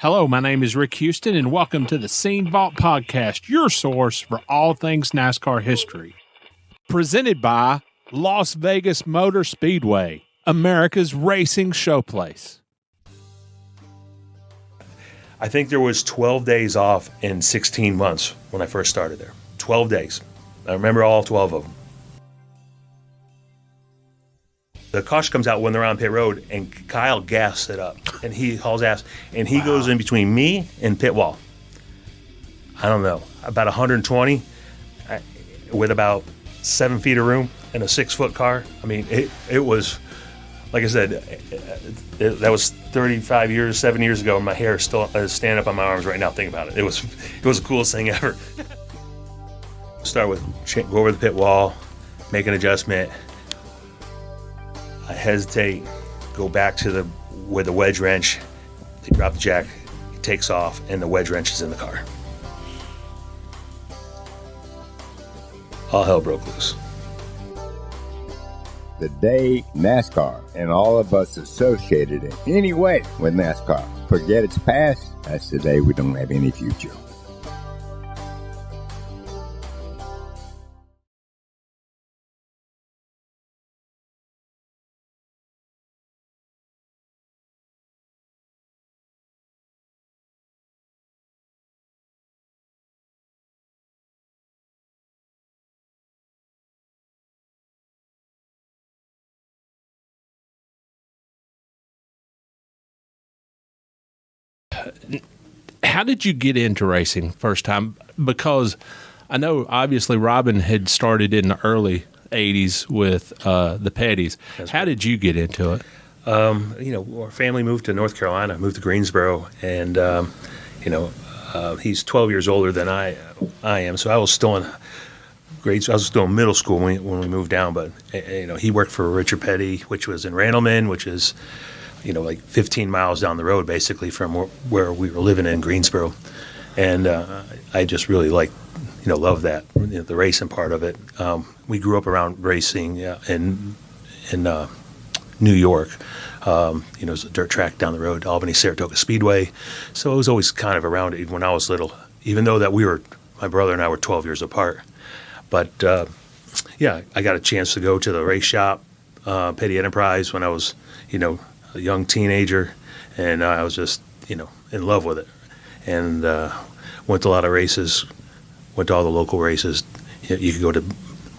Hello, my name is Rick Houston, and welcome to the Scene Vault Podcast, your source for all things NASCAR history. Presented by Las Vegas Motor Speedway, America's racing showplace. I think there was 12 days off in 16 months when I first started there. 12 days. I remember all 12 of them. The caution comes out when they're on pit road, and Kyle gassed it up, and he hauls ass, and he goes in between me and pit wall. I don't know, about 120, with about 7 feet of room in a 6-foot car. I mean, it was, like I said, that was 35 years, 7 years ago, and my hair is still standing up on my arms right now thinking about it. It was the coolest thing ever. Start with go over the pit wall, make an adjustment. I hesitate, go back to where the wedge wrench, they drop the jack, he takes off, and the wedge wrench is in the car. All hell broke loose. The day NASCAR and all of us associated in any way with NASCAR forget its past, that's the day we don't have any future. How did you get into racing first time? Because I know obviously Robin had started in the early 80s with the Petties. How did you get into it? Our family moved to North Carolina, moved to Greensboro, and he's 12 years older than I am, so I was still in grades. I was still in middle school when we moved down. But he worked for Richard Petty, which was in Randleman, which is like 15 miles down the road, basically, from where we were living in Greensboro. And I just really loved that, the racing part of it. We grew up around racing in New York. It was a dirt track down the road, Albany-Saratoga Speedway. So I was always kind of around it even when I was little, even though that my brother and I were 12 years apart. But, I got a chance to go to the race shop, Petty Enterprise, when I was, a young teenager, and I was just, in love with it. And went to a lot of races, went to all the local races. You could go to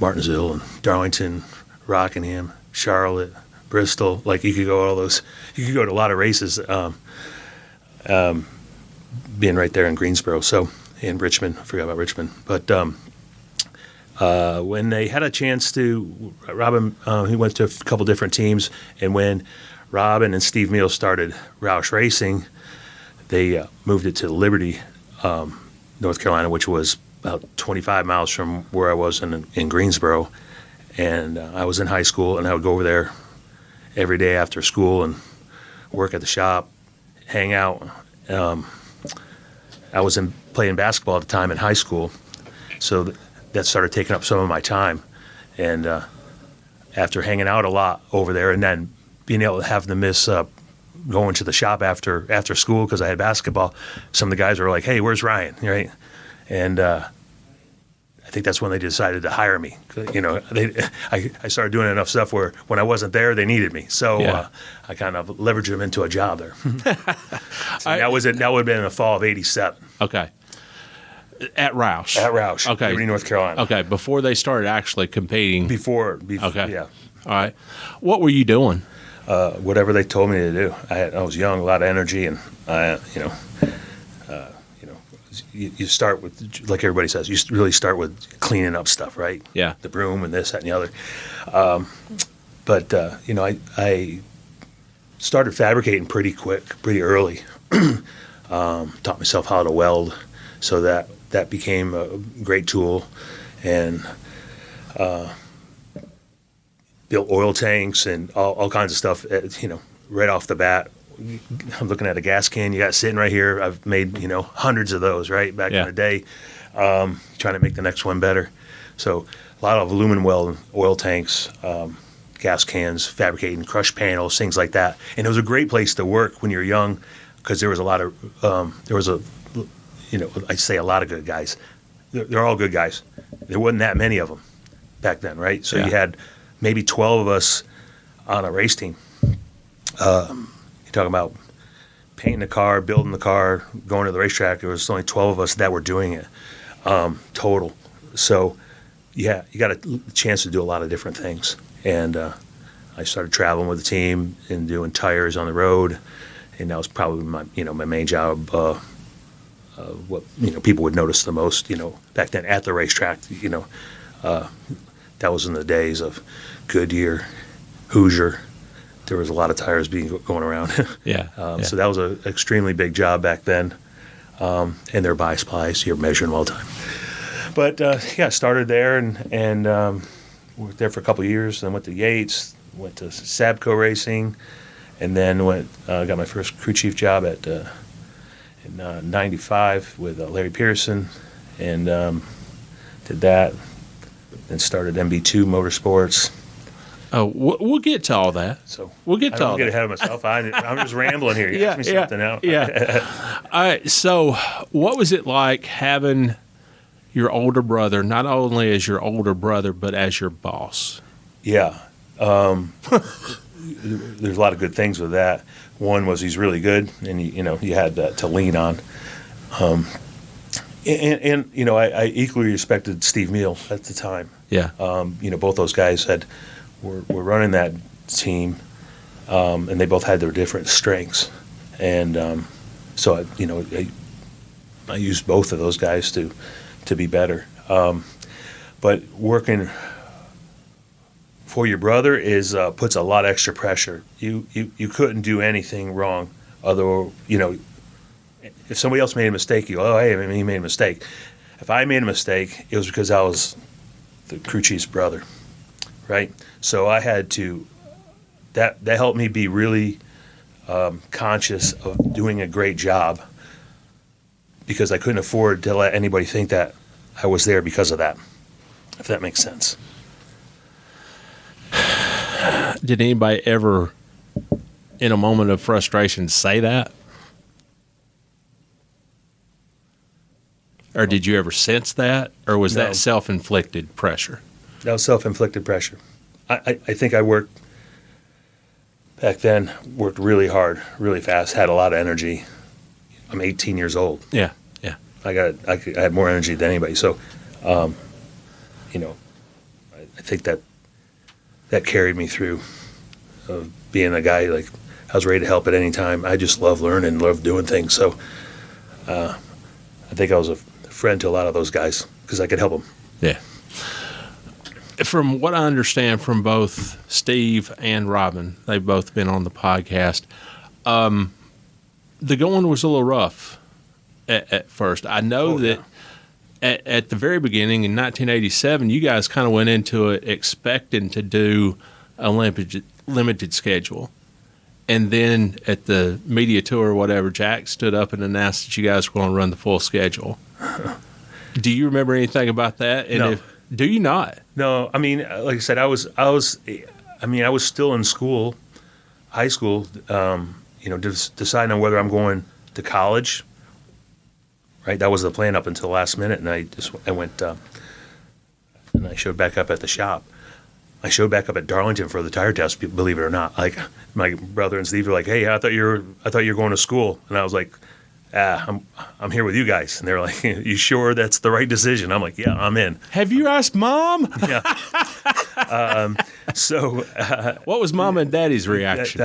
Martinsville and Darlington, Rockingham, Charlotte, Bristol. You could go all those. You could go to a lot of races, being right there in Greensboro. So in Richmond, I forgot about Richmond. But when they had a chance to, Robin, he went to a couple different teams, and when Robin and Steve Meals started Roush Racing, they moved it to Liberty, North Carolina, which was about 25 miles from where I was in Greensboro. And I was in high school, and I would go over there every day after school and work at the shop, hang out. I was playing basketball at the time in high school, so that started taking up some of my time. And after hanging out a lot over there, and then being able to have to miss going to the shop after school because I had basketball, some of the guys were like, "Hey, where's Ryan?" Right? And I think that's when they decided to hire me. I started doing enough stuff where when I wasn't there, they needed me. So I kind of leveraged them into a job there. That would have been in the fall of '87. Okay. At Roush. At Roush. Okay. Liberty, North Carolina. Okay. Before they started actually competing. Before. Okay. Yeah. All right. What were you doing? Whatever they told me to do. I was young, a lot of energy, and you start with, like everybody says, you really start with cleaning up stuff, right? Yeah. The broom and this, that, and the other. I started fabricating pretty quick, pretty early. Taught myself how to weld, so that became a great tool, and built oil tanks and all kinds of stuff, right off the bat. I'm looking at a gas can you got sitting right here. I've made, hundreds of those, right, back in the day, trying to make the next one better. So a lot of aluminum weld, oil tanks, gas cans, fabricating crush panels, things like that. And it was a great place to work when you're young, because there was a lot of I'd say a lot of good guys. They're all good guys. There wasn't that many of them back then, right? So you had maybe 12 of us on a race team. You're talking about painting the car, building the car, going to the racetrack. There was only 12 of us that were doing it total. So, you got a chance to do a lot of different things. And I started traveling with the team and doing tires on the road. And that was probably my main job. What people would notice the most, back then at the racetrack. That was in the days of Goodyear, Hoosier. There was a lot of tires going around. So that was an extremely big job back then. And they're by supply, so you're measuring all the time. But started there and worked there for a couple of years. Then went to Yates, went to Sabco Racing, and then got my first crew chief job in '95 with Larry Pearson, and did that. Then started MB2 Motorsports. Oh, we'll get to all that. So we'll get to all that. I don't get ahead of myself. I'm just rambling here. You asked me something out. All right. So, what was it like having your older brother, not only as your older brother, but as your boss? Yeah. There's a lot of good things with that. One was he's really good, and you had that to lean on. I equally respected Steve Meal at the time. Yeah. Both those guys were running that team, and they both had their different strengths, and so I used both of those guys to be better. But working for your brother puts a lot of extra pressure. You couldn't do anything wrong. Although if somebody else made a mistake, he made a mistake. If I made a mistake, it was because I was the crew chief's brother, right? So I had to. That helped me be really conscious of doing a great job, because I couldn't afford to let anybody think that I was there because of that, if that makes sense. Did anybody ever, in a moment of frustration, say that? Or did you ever sense that? Or was that self-inflicted pressure? That was self-inflicted pressure. I think I worked really hard, really fast, had a lot of energy. I'm 18 years old. Yeah. I had more energy than anybody. So, I think that carried me through, being a guy, like, I was ready to help at any time. I just love learning, love doing things. So, I think I was a friend to a lot of those guys because I could help them. Yeah. From what I understand from both Steve and Robin, they've both been on the podcast, the going was a little rough at first. I know that at the very beginning in 1987, you guys kind of went into it expecting to do a limited schedule. And then at the media tour or whatever, Jack stood up and announced that you guys were going to run the full schedule. Do you remember anything about that? And No. Do you not? No, I mean, like I said, I was still in school, high school, deciding on whether I'm going to college. Right, that was the plan up until the last minute, and I went and I showed back up at the shop. I showed back up at Darlington for the tire test. Believe it or not, like my brother and Steve were like, "Hey, I thought you were going to school," and I was like, I'm here with you guys. And they're like, "You sure that's the right decision?" I'm like, "Yeah, I'm in." Have you asked Mom? Yeah. What was Mom and Daddy's reaction?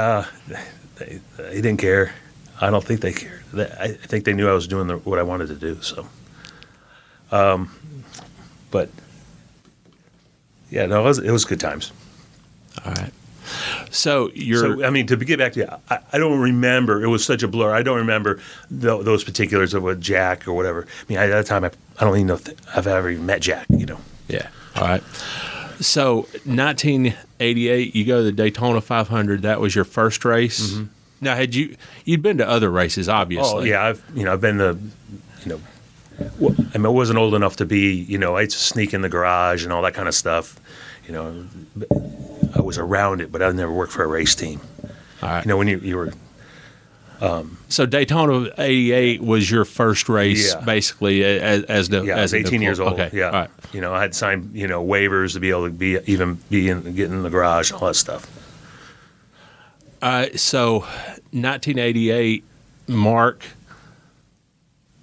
They didn't care. I don't think they cared. I think they knew I was doing what I wanted to do. So, but yeah, no, it was good times. All right. So to get back to you, I don't remember. It was such a blur. I don't remember those particulars of what Jack or whatever. I mean, at that time, I don't even know if I've ever even met Jack. Yeah. All right. So 1988, you go to the Daytona 500. That was your first race. Mm-hmm. Now, you'd been to other races, obviously? Oh yeah, I've been to, I wasn't old enough to be, I'd sneak in the garage and all that kind of stuff. I was around it, but I never worked for a race team. All right. When you were So Daytona '88 was your first race, Yeah. basically, as the Yeah, I was 18 years old. Okay, Yeah, all right. I had signed waivers to be able to get in the garage and all that stuff. So 1988, Mark,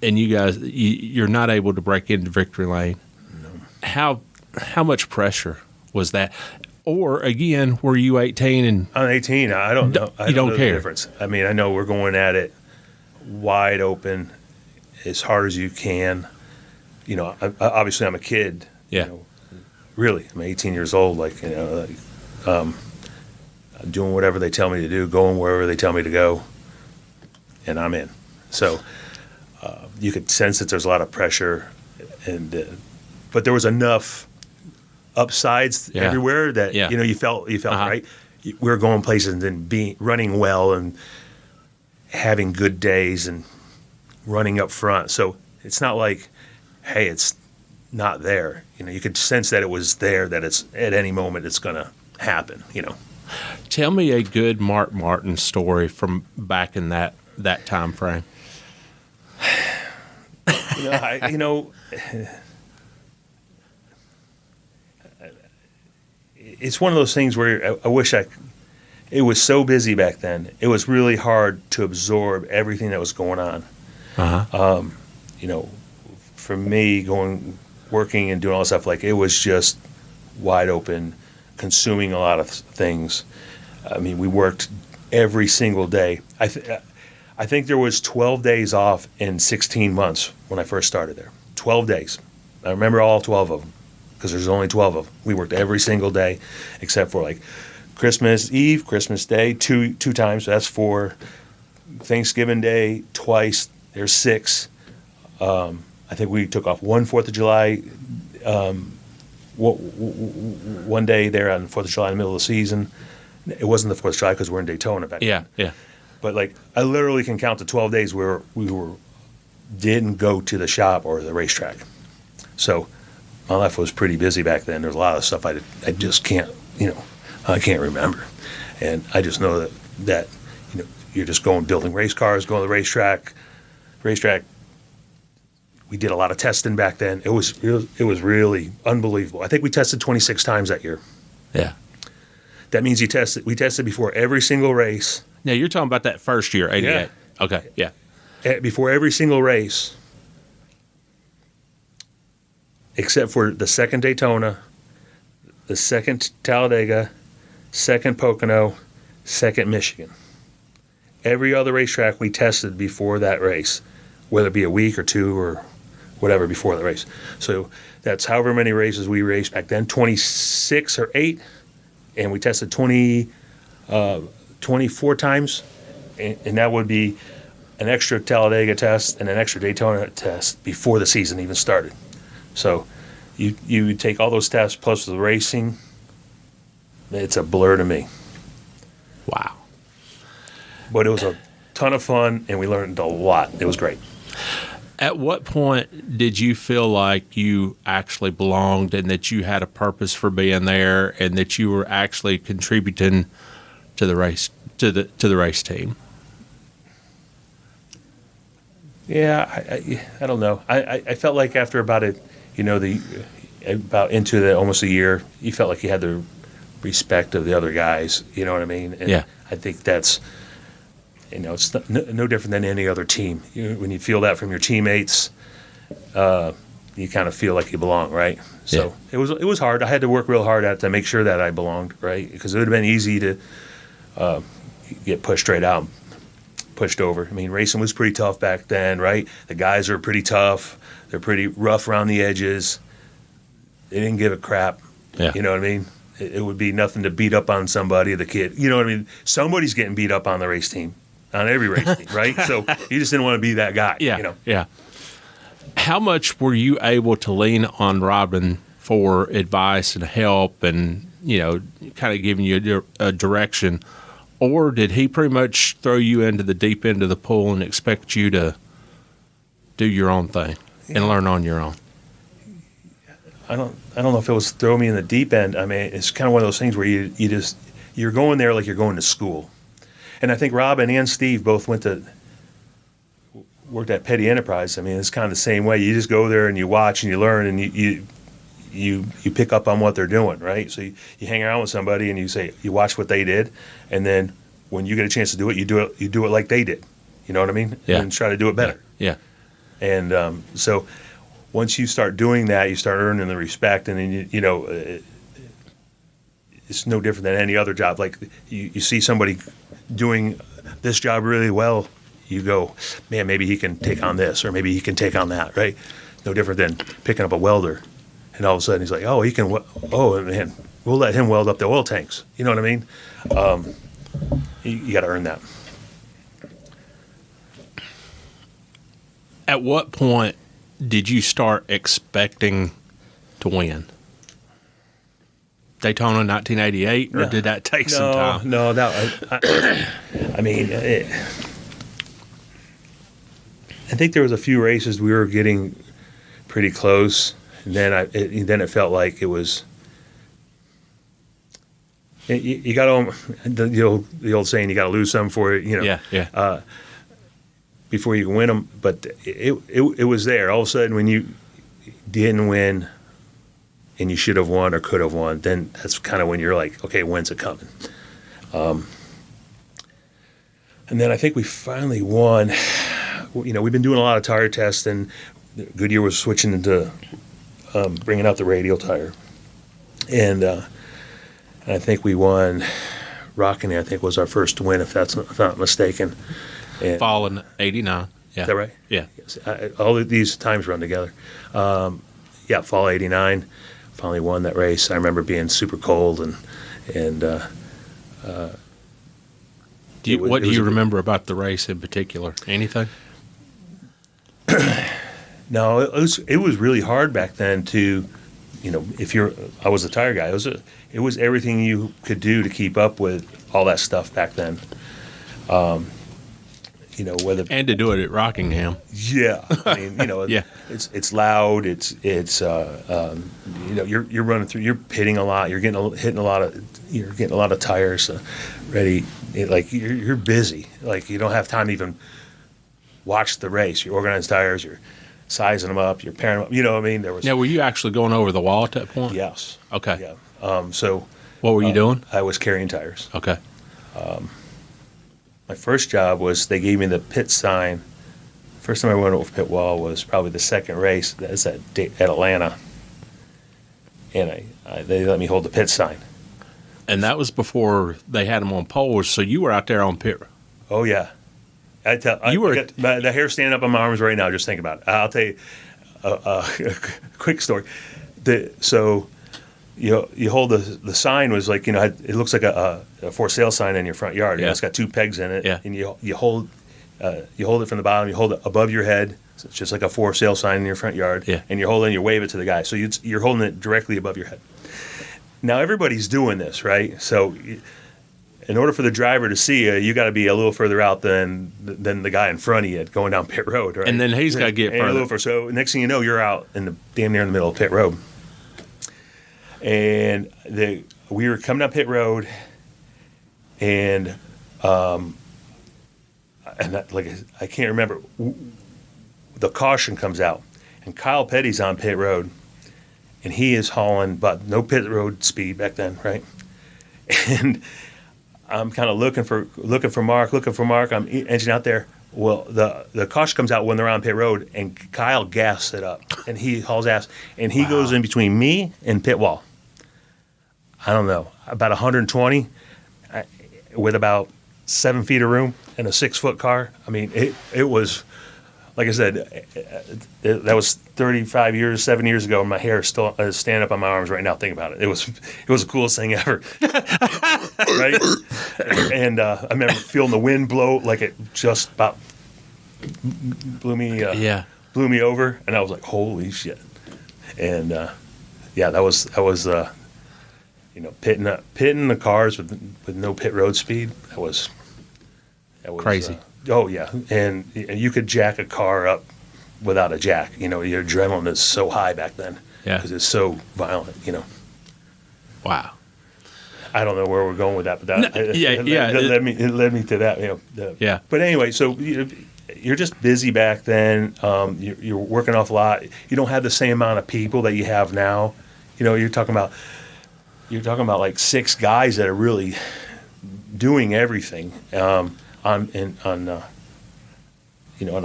and you guys, you're not able to break into victory lane. No. How much pressure was that? Or again, were you 18 and I'm 18. I don't know. I don't know care. The difference. I mean, I know we're going at it wide open, as hard as you can. Obviously, I'm a kid. Yeah. Really, I'm 18 years old. Doing whatever they tell me to do, going wherever they tell me to go, and I'm in. So you could sense that there's a lot of pressure, but there was enough upsides everywhere that you felt right. We were going places and running well and having good days and running up front. So it's not like, hey, it's not there. You could sense that it was there, that it's at any moment it's going to happen. Tell me a good Mark Martin story from back in that time frame. It's one of those things where I wish it was so busy back then. It was really hard to absorb everything that was going on. For me, working and doing all that stuff, it was just wide open, consuming a lot of things. I mean, we worked every single day. I think there was 12 days off in 16 months when I first started there. 12 days. I remember all 12 of them because there's only 12 of them. We worked every single day except for Christmas Eve, Christmas Day, two times. So that's 4. Thanksgiving Day, twice. There's 6. I think we took off 1 4th of July, one day there on 4th of July in the middle of the season. It wasn't the 4th of July because we're in Daytona back then. Yeah. But I literally can count the 12 days where we didn't go to the shop or the racetrack. So my life was pretty busy back then. There's a lot of stuff I just can't, I can't remember. And I just know that you're just building race cars, going to the racetrack. We did a lot of testing back then. It was really unbelievable. I think we tested 26 times that year. Yeah. That means we tested before every single race. Now you're talking about that first year, 88. Yeah. Okay. Yeah. Before every single race, except for the second Daytona, the second Talladega, second Pocono, second Michigan. Every other racetrack we tested before that race, whether it be a week or 2 or whatever before the race. So that's however many races we raced back then, 26 or 8, and we tested 24 times, and that would be an extra Talladega test and an extra Daytona test before the season even started. So you take all those tests plus the racing, it's a blur to me. Wow. But it was a ton of fun, and we learned a lot. It was great. At what point did you feel like you actually belonged and that you had a purpose for being there and that you were actually contributing to the race to the race team? Yeah, I don't know. I felt like after about almost a year, you felt like you had the respect of the other guys. You know what I mean? And yeah. I think that's it's no different than any other team. When you feel that from your teammates, you kind of feel like you belong, right? So it was hard. I had to work real hard at it to make sure that I belonged, right? Because it would have been easy to get pushed straight out, pushed over. I mean, racing was pretty tough back then, right? The guys are pretty tough. They're pretty rough around the edges. They didn't give a crap. Yeah. You know what I mean? It would be nothing to beat up on somebody, the kid. You know what I mean? Somebody's getting beat up on the race team. On every race team, right? So you just didn't want to be that guy. Yeah, yeah. How much were you able to lean on Robin for advice and help and, kind of giving you a direction? Or did he pretty much throw you into the deep end of the pool and expect you to do your own thing and learn on your own? I don't know if it was throw me in the deep end. I mean, it's kind of one of those things where you're going there like you're going to school. And I think Robin and Steve both worked at Petty Enterprise. I mean, it's kind of the same way. You just go there and you watch and you learn and you pick up on what they're doing, right? So you hang around with somebody and you watch what they did, and then when you get a chance to do it, you do it like they did. You know what I mean? Yeah. And try to do it better. Yeah. And so once you start doing that, you start earning the respect, and then it's no different than any other job. Like you see somebody doing this job really well, you go, man, maybe he can take on this, or maybe he can take on that, right? No different than picking up a welder, and all of a sudden he's like, oh, he can. Oh, man, we'll let him weld up the oil tanks. You know what I mean? You got to earn that. At what point did you start expecting to win? Daytona 1988, or did that take some time? No, I mean, I think there was a few races we were getting pretty close, and then it felt like it was. You got the old saying, you got to lose some for it, Yeah. before you can win them. But it was there. All of a sudden, when you didn't win, and you should have won or could have won, then that's kind of when you're like, okay, when's it coming? And then I think we finally won. We've been doing a lot of tire tests, and Goodyear was switching into bringing out the radial tire. And I think we won. Rockany, I think, was our first win, if I'm not mistaken. And, Fall in 89. Yeah. Is that right? Yeah. Yes. All of these times run together. Fall 89. Finally won that race. I remember being super cold and what do you remember about the race in particular? Anything? No, it was really hard back then to, I was a tire guy. It was everything you could do to keep up with all that stuff back then. And to do it at Rockingham. Yeah, I mean, Yeah. it's loud. You're running through. You're pitting a lot. You're hitting a lot of tires ready. You're busy. Like you don't have time to even watch the race. You organize tires. You're sizing them up. You're pairing them up. You know what I mean? Now, were you actually going over the wall at that point? Yes. Okay. Yeah. So what were you doing? I was carrying tires. Okay. My first job was they gave me the pit sign. First time I went over pit wall was probably the second race. That's at Atlanta, and they let me hold the pit sign. And that was before they had them on poles, so you were out there on pit. Oh yeah, I got the hair standing up on my arms right now. Just think about it. I'll tell you a quick story. You hold the sign was like, it looks like a for sale sign in your front yard. Yeah. It's got two pegs in it. Yeah. And you hold it from the bottom. You hold it above your head. So it's just like a for sale sign in your front yard. Yeah. And you wave it to the guy. So you're holding it directly above your head. Now everybody's doing this, right? So in order for the driver to see you got to be a little further out than the guy in front of you going down pit road, right? And then he's got to get further. So next thing you know, you're out damn near in the middle of pit road. And we were coming up pit road, and I can't remember. The caution comes out, and Kyle Petty's on pit road, and he is hauling, but no pit road speed back then, right? And I'm kind of looking for Mark. I'm edging out there. Well, the caution comes out when they're on pit road, and Kyle gasses it up, and he hauls ass, and he goes in between me and pit wall. I don't know, about 120, with about 7 feet of room in a 6-foot car. I mean, it was, like I said, that was 7 years ago, and my hair is still standing up on my arms right now. Think about it. It was the coolest thing ever, right? And I remember feeling the wind blow, like it just about blew me over, and I was like, holy shit. And that was pitting the cars with no pit road speed. That was crazy. Oh yeah, and you could jack a car up without a jack. Your adrenaline is so high back then. Yeah, because it's so violent. Wow. I don't know where we're going with that, but that it led me to that. Yeah. But anyway, so you're just busy back then. You're working off a lot. You don't have the same amount of people that you have now. You're talking about like 6 guys that are really doing everything on a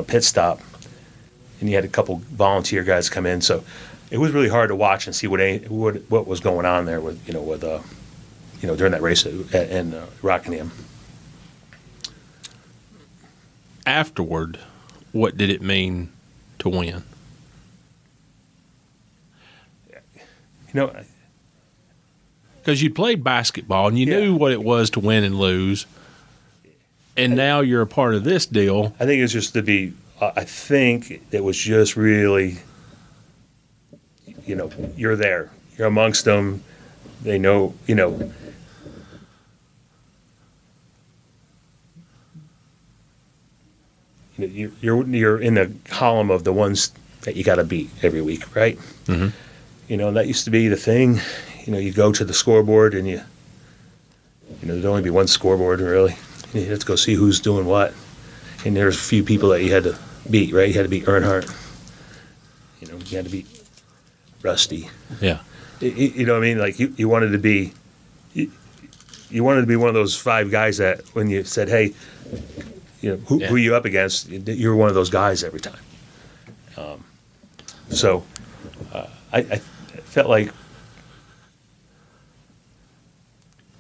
pit stop, and you had a couple volunteer guys come in. So it was really hard to watch and see what was going on there with during that race in Rockingham. Afterward, what did it mean to win? Because you played basketball and you knew what it was to win and lose, and now you're a part of this deal. I think it's just to be. I think it was just really, you're there, you're amongst them. They know, you're in the column of the ones that you got to beat every week, right? Mm-hmm. That used to be the thing. You go to the scoreboard and there'd only be one scoreboard really. You have to go see who's doing what, and there's a few people that you had to beat, right? You had to beat Earnhardt. You had to beat Rusty. Yeah. You know what I mean? Like you wanted to be. You wanted to be one of those 5 guys that when you said, "Hey, who are you up against?" You're one of those guys every time. So I felt like.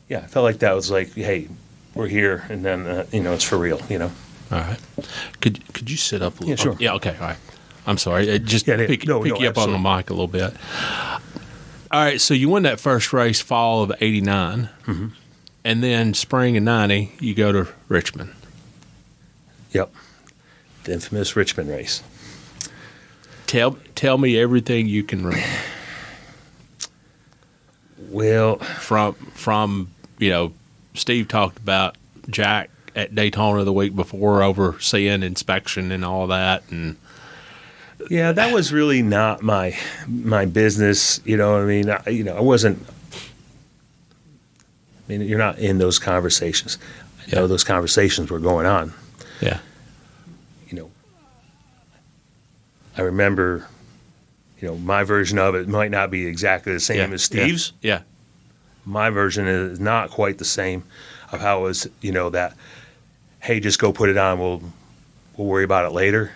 Yeah, I felt like that was like, hey, we're here, and then it's for real. All right. Could you sit up a little? Yeah, sure. Yeah, okay. All right. I'm sorry. Just pick you up absolutely. on the mic a little bit. All right. So you won that first race, fall of '89, mm-hmm. and then spring of '90, you go to Richmond. Yep, the infamous Richmond race. Tell me everything you can remember. Well, from Steve talked about Jack at Daytona the week before overseeing inspection and all that, and yeah, that was really not my business. You know what I mean? I wasn't. I mean, you're not in those conversations. I know those conversations were going on. Yeah. I remember. My version of it might not be exactly the same as Steve's. Yeah. My version is not quite the same of how it was, that, hey, just go put it on. We'll worry about it later.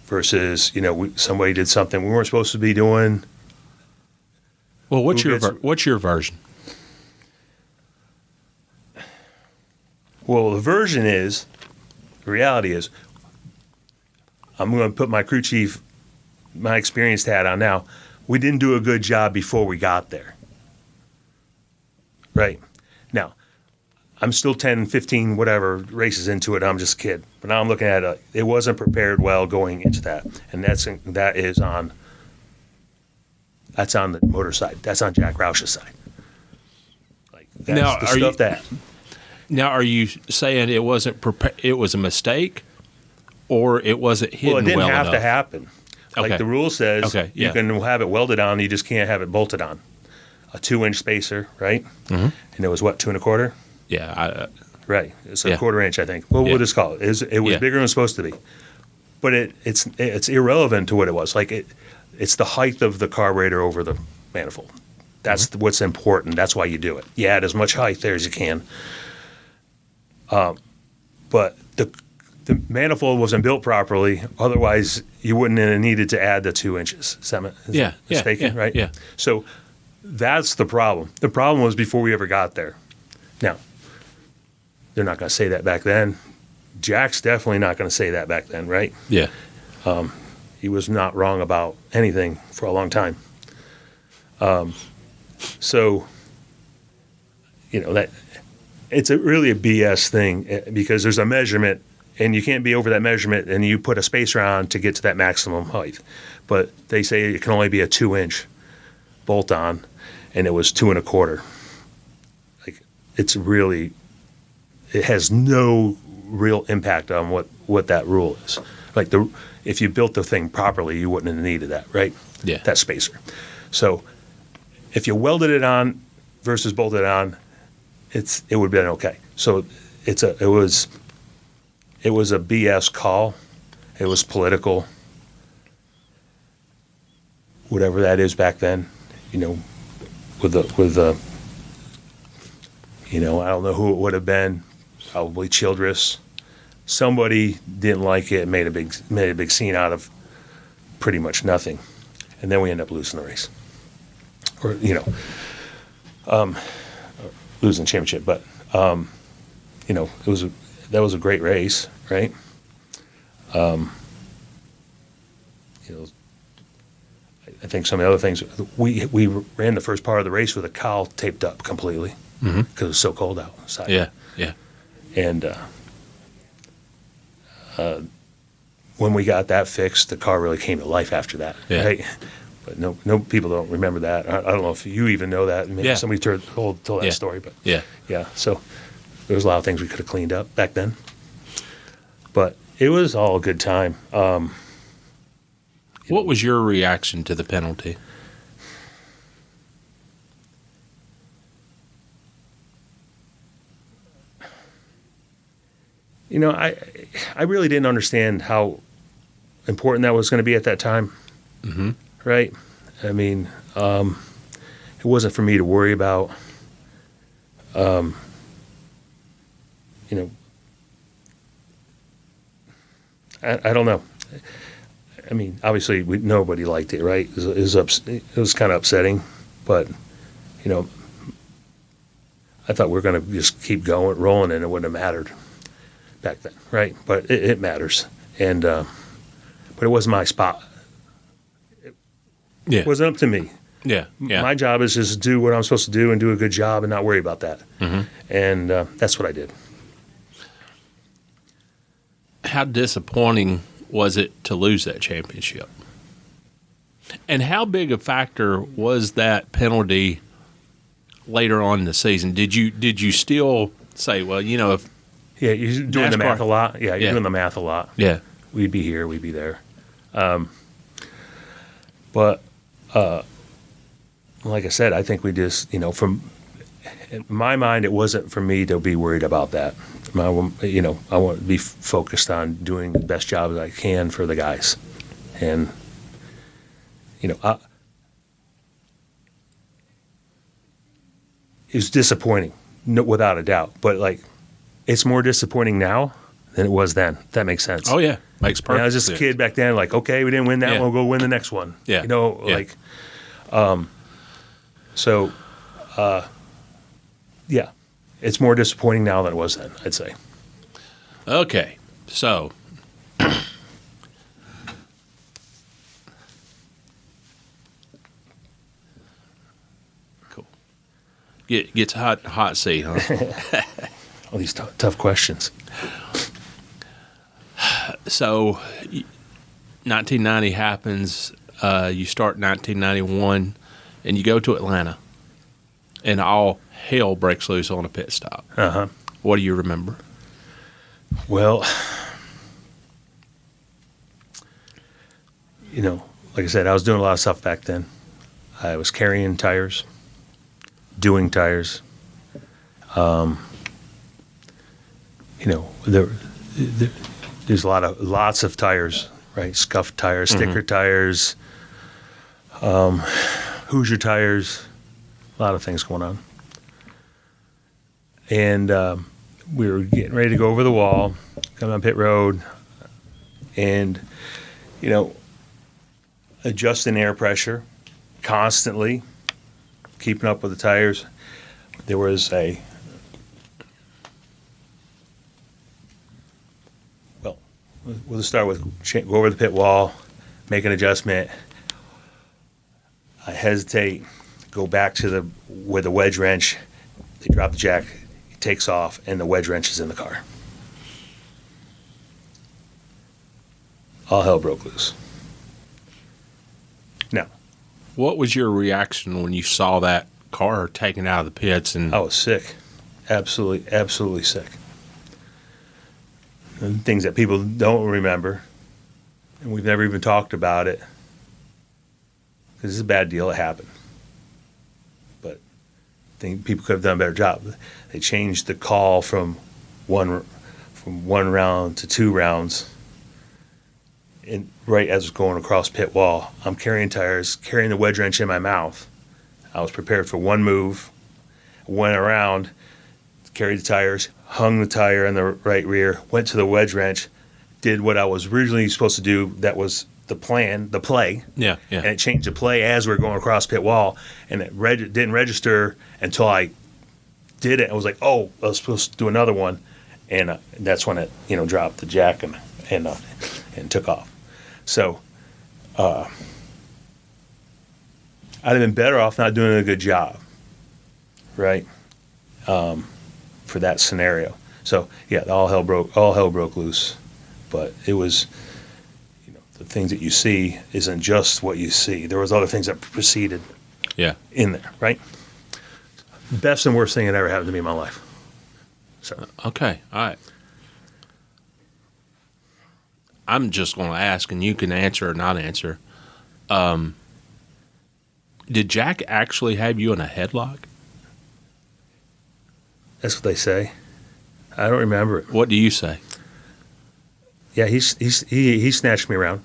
Versus, somebody did something we weren't supposed to be doing. Well, what's your version? Well, the reality is, I'm going to put my crew chief, my experienced hat on now. We didn't do a good job before we got there. Right. Now, I'm still 10, 15, whatever races into it. I'm just a kid. But now I'm looking at it. It wasn't prepared well going into that. And that's on the motor side. That's on Jack Roush's side. Like that's Now, are you saying it wasn't it was a mistake, or it wasn't hidden well enough? Well, it didn't have to happen. Okay. Like the rule says, you can have it welded on. You just can't have it bolted on. A 2-inch spacer, right? Mm-hmm. And it was what, 2 1/4? Yeah. Right. It's a 1/4 inch, I think. Well, we'll just call it. It was bigger than it was supposed to be. But it's irrelevant to what it was. Like it's the height of the carburetor over the manifold. That's what's important. That's why you do it. You add as much height there as you can. But the manifold wasn't built properly. Otherwise, you wouldn't have needed to add the 2 inches. Mistaken, right? Yeah. So that's the problem. The problem was before we ever got there. Now, they're not going to say that back then. Jack's definitely not going to say that back then, right? Yeah. He was not wrong about anything for a long time. So, that it's really a BS thing because there's a measurement and you can't be over that measurement and you put a spacer on to get to that maximum height. But they say it can only be a 2-inch bolt on, and it was 2 1/4. Like it has no real impact on what that rule is. Like if you built the thing properly, you wouldn't have needed that, right? Yeah. That spacer. So if you welded it on versus bolted on, it would have been okay. So it was a BS call. It was political, whatever that is back then. With the I don't know who it would have been. Probably Childress. Somebody didn't like it and made a big scene out of pretty much nothing, and then we end up losing the race, or losing the championship. But that was a great race, right? I think some of the other things, we ran the first part of the race with a cowl taped up completely because it was so cold outside. Yeah. And when we got that fixed, the car really came to life after that. Yeah. Right? But no people don't remember that. I don't know if you even know that. Maybe somebody told that story. But yeah. So there was a lot of things we could have cleaned up back then. But it was all a good time. What was your reaction to the penalty? I really didn't understand how important that was going to be at that time. Mm-hmm. Right? I mean, it wasn't for me to worry about. I don't know. I mean, obviously, nobody liked it, right? It was kind of upsetting, but I thought we were going to just keep rolling, and it wouldn't have mattered back then, right? But it matters, and but it wasn't my spot. It wasn't up to me. Yeah. My job is just to do what I'm supposed to do and do a good job and not worry about that. Mm-hmm. And that's what I did. How disappointing was it to lose that championship? And how big a factor was that penalty later on in the season? Did you still say, well, if you're doing the math a lot. Yeah, you're doing the math a lot. Yeah, we'd be here, we'd be there. But like I said, I think we just, from in my mind, it wasn't for me to be worried about that. I want to be focused on doing the best job that I can for the guys. And, it was disappointing, without a doubt. But, it's more disappointing now than it was then. If that makes sense. Oh, yeah. Makes perfect sense. I was just a kid back then, okay, we didn't win that one, we'll go win the next one. Yeah. So, it's more disappointing now than it was then, I'd say. Okay, so cool. Gets hot seat, huh? All these tough questions. So, 1990 happens. You start 1991, and you go to Atlanta, and all hell breaks loose on a pit stop. Uh-huh. What do you remember? Well, like I said, I was doing a lot of stuff back then. I was carrying tires, doing tires. There's lots of tires, right? Scuffed tires, sticker tires, Hoosier tires, a lot of things going on. And we were getting ready to go over the wall, coming on pit road, and, adjusting air pressure constantly, keeping up with the tires. There was we'll start with go over the pit wall, make an adjustment. I hesitate, go back to where the wedge wrench, they drop the jack, it takes off, and the wedge wrench is in the car. All hell broke loose. Now, what was your reaction when you saw that car taken out of the pits? And I was sick. Absolutely sick. And things that people don't remember, and we've never even talked about it, because it's a bad deal. It happened. But think people could have done a better job. They changed the call from one round to 2 rounds. And right as I was going across pit wall, I'm carrying tires, carrying the wedge wrench in my mouth. I was prepared for one move, went around, carried the tires, hung the tire in the right rear, went to the wedge wrench, did what I was originally supposed to do. That was the play. Yeah. And it changed the play as we were going across pit wall, and it didn't register until I did it. I was like, oh, I was supposed to do another one, and that's when it dropped the jack and took off. So I'd have been better off not doing a good job, right? For that scenario. So yeah, all hell broke loose. But it was, the things that you see isn't just what you see. There was other things that preceded in there, right? Best and worst thing that ever happened to me in my life. So Okay, all right. I'm just going to ask, and you can answer or not answer. Did Jack actually have you in a headlock? that's what they say. I don't remember it. What do you say? Yeah, he snatched me around.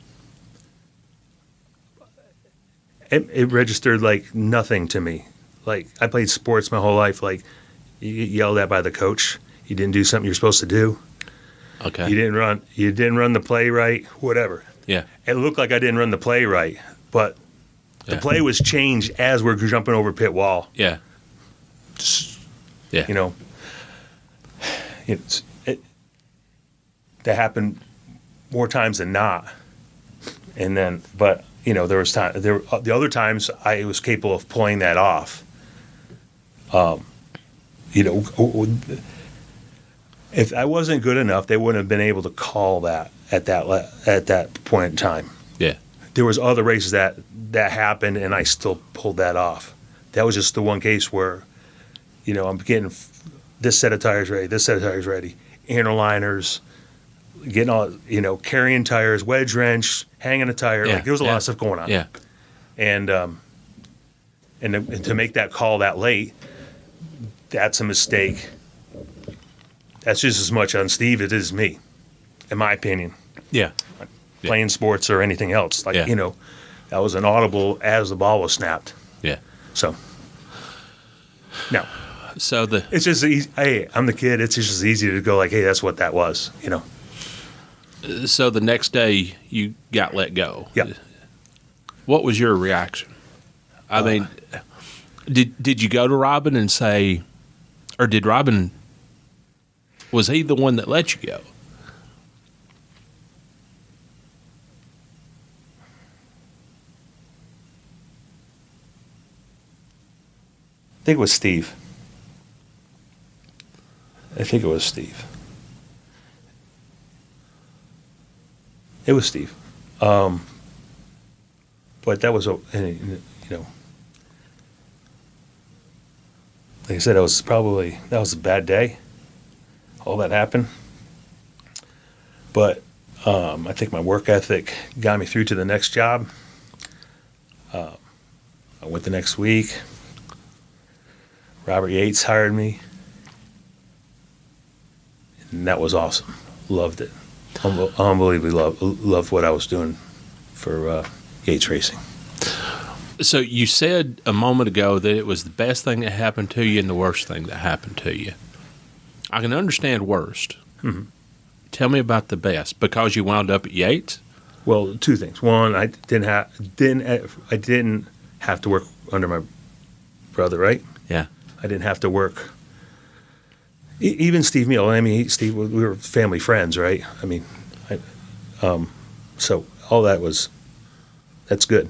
It registered like nothing to me. Like, I played sports my whole life. Like, you get yelled at by the coach. You didn't do something you're supposed to do. Okay. You didn't run the play right, whatever. Yeah. It looked like I didn't run the play right, but the play was changed as we're jumping over pit wall. Yeah. Yeah. That happened more times than not. And then, but there was the other times I was capable of pulling that off. If I wasn't good enough, they wouldn't have been able to call that at that point in time. Yeah. There was other races that happened, and I still pulled that off. That was just the one case where, I'm getting this set of tires ready, interliners, getting all, carrying tires, wedge wrench, hanging a tire. Yeah. Like, there was a lot of stuff going on. Yeah. And to make that call that late, that's a mistake. That's just as much on Steve as it is me, in my opinion. Yeah. Playing sports or anything else. Like, Yeah. that was an audible as the ball was snapped. Yeah. So, no. So It's just easy. Hey, I'm the kid. It's just as easy to go like, hey, that's what that was, So the next day you got let go. Yeah. What was your reaction? I mean, did you go to Robin and say, or did Robin, was he the one that let you go? I think it was Steve. It was Steve. But that was, like I said, that was a bad day. All that happened. But I think my work ethic got me through to the next job. I went the next week. Robert Yates hired me. And that was awesome. Loved it. Unbelievably loved what I was doing for Yates Racing. So you said a moment ago that it was the best thing that happened to you and the worst thing that happened to you. I can understand worst. Mm-hmm. Tell me about the best, because you wound up at Yates. Well, two things. One, I didn't have to work under my brother, right? Yeah. I didn't have to work. Even Steve Meal. I mean, Steve, we were family friends, right? I mean, so all that's good.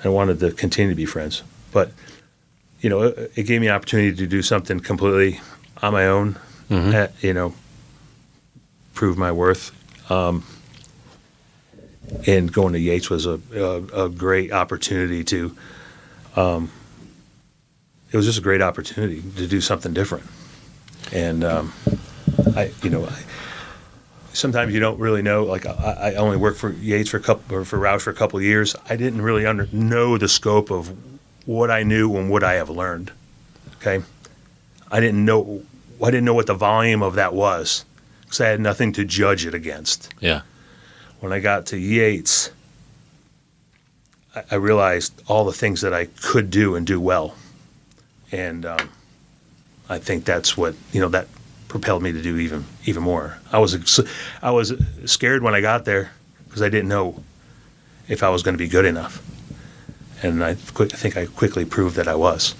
I wanted to continue to be friends, but it gave me an opportunity to do something completely on my own. Mm-hmm. Prove my worth. And going to Yates was a great opportunity to. It was just a great opportunity to do something different. And sometimes you don't really know. Like, I only worked for Yates for Roush for a couple of years. I didn't really know the scope of what I knew and what I have learned. Okay, I didn't know what the volume of that was because I had nothing to judge it against. Yeah. When I got to Yates, I realized all the things that I could do and do well, and I think that's what that propelled me to do even more. I was scared when I got there because I didn't know if I was going to be good enough, and I think I quickly proved that I was.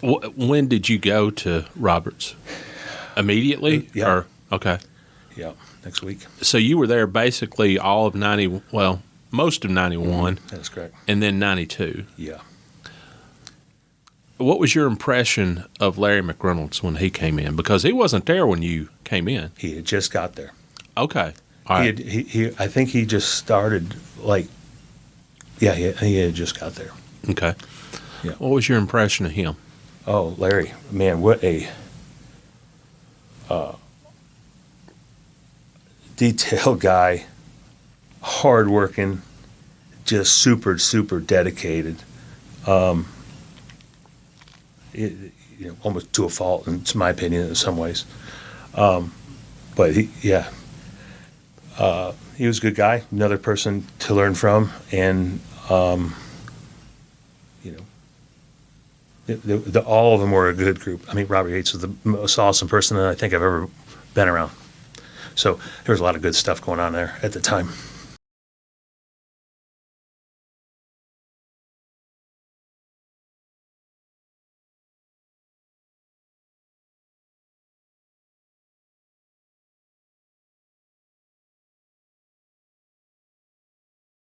When did you go to Roberts? Immediately? Yeah. Or, okay. Yeah, next week. So you were there basically all of 90, well, most of 91. That's correct. And then 92. Yeah. What was your impression of Larry McReynolds when he came in? Because he wasn't there when you came in. He had just got there. Okay. All right. I think he just started he had just got there. Okay. Yeah. What was your impression of him? Oh, Larry, man, what a detailed guy, hardworking, just super, super dedicated. Almost to a fault, in my opinion, in some ways. But he was a good guy, another person to learn from, and all of them were a good group. I mean, Robert Yates was the most awesome person that I think I've ever been around. So there was a lot of good stuff going on there at the time.